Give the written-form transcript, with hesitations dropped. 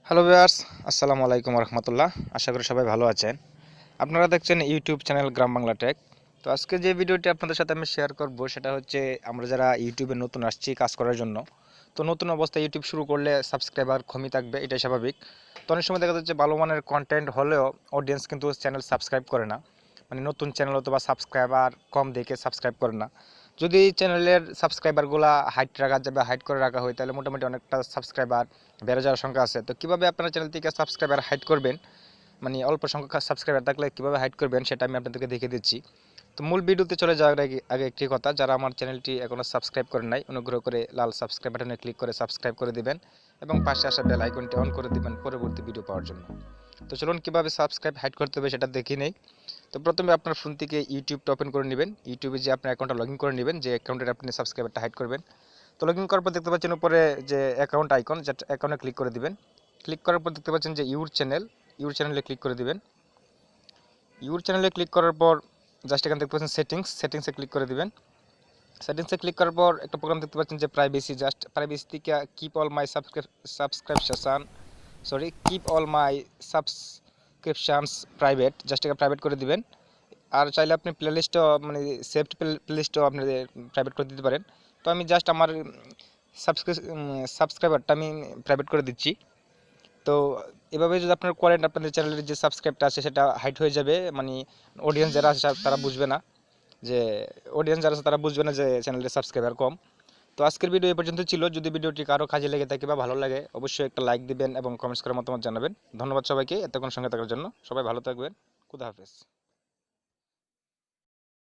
Hello viewers, আসসালামু আলাইকুম রহমতুল্লাহ। আশা করি সবাই ভালো আছেন। আপনারা দেখছেন ইউটিউব চ্যানেল গ্রাম বাংলা টেক। তো আজকে যে ভিডিওটি আপনাদের সাথে আমি শেয়ার করব সেটা হচ্ছে আমরা যারা ইউটিউবে নতুন আসছি কাজ করার জন্য। তো নতুন অবস্থায় ইউটিউব শুরু করলে সাবস্ক্রাইবার কমই থাকবে, এটাই স্বাভাবিক। তো অনেক সময় দেখা যাচ্ছে ভালো মানের কন্টেন্ট হলেও অডিয়েন্স কিন্তু চ্যানেল সাবস্ক্রাইব করে না, মানে নতুন চ্যানেল অথবা সাবস্ক্রাইবার কম দেখে সাবস্ক্রাইব করে না। যদি চ্যানেলের সাবস্ক্রাইবারগুলো হাইড রাখা যাবে, হাইড করে রাখা হয়, তাহলে মোটামুটি অনেকটা সাবস্ক্রাইবার বেড়ে যাওয়ার সংখ্যা আছে। তো কীভাবে আপনার চ্যানেল থেকে সাবস্ক্রাইবার হাইড করবেন, মানে অল্প সংখ্যক সাবস্ক্রাইবার থাকলে কীভাবে হাইড করবেন সেটা আমি আপনাদেরকে দেখিয়ে দিচ্ছি। তো মূল ভিডিওতে চলে যাওয়ার আগে একটি কথা, যারা আমার চ্যানেলটি এখনও সাবস্ক্রাইব করেন নাই, অনুগ্রহ করে লাল সাবস্ক্রাইব বাটনে ক্লিক করে সাবস্ক্রাইব করে দিবেন এবং পাশে আসা বেল আইকনটি অন করে দিবেন পরবর্তী ভিডিও পাওয়ার জন্য। তো চলুন কীভাবে সাবস্ক্রাইব হাইড করতে হবে সেটা দেখে নেই। তো প্রথমে আপনার ফোন থেকে ইউটিউবটা ওপেন করে নেবেন। ইউটিউবে যে আপনার অ্যাকাউন্টটা লগ ইন করে নেবেন, যে অ্যাকাউন্টের আপনি সাবস্ক্রাইবারটা হাইড করবেন। তো লগ ইন করার পর দেখতে পাচ্ছেন উপরে যে অ্যাকাউন্ট আইকন, যেটা অ্যাকাউন্টে ক্লিক করে দিবেন। ক্লিক করার পর দেখতে পাচ্ছেন যে ইউর চ্যানেলে ক্লিক করে দিবেন। ইউর চ্যানেলে ক্লিক করার পর জাস্ট এখানে দেখতে পাচ্ছেন সেটিংসে ক্লিক করে দিবেন। সেটিংসে ক্লিক করার পর একটা প্রোগ্রাম দেখতে পাচ্ছেন যে প্রাইভেসি, জাস্ট প্রাইভেসি থেকে keep all my subscriptions private, just এটা প্রাইভেট করে দিবেন। আর চাইলে আপনি প্লেলিস্টও, মানে সেভড প্লেলিস্টও আপনি প্রাইভেট করে দিতে পারেন। তো আমি জাস্ট আমার সাবস্ক্রাইবারটা আমি প্রাইভেট করে দিচ্ছি। তো এভাবে যদি আপনার করেন, আপনাদের চ্যানেলের যে সাবস্ক্রাইবটা আছে সেটা হাইড হয়ে যাবে, মানে অডিয়েন্স যারা আছে তারা বুঝবে না যে চ্যানেলের সাবস্ক্রাইবার কম। তো আজকের ভিডিও এই পর্যন্ত ছিল। যদি ভিডিওটি কারো কাজে লেগে থাকে বা ভালো লাগে, অবশ্যই একটা লাইক দিবেন এবং কমেন্টস করে মতামত জানাবেন। ধন্যবাদ সবাইকে এতক্ষণ সঙ্গে থাকার জন্য। সবাই ভালো থাকবেন। খুদা হাফেজ।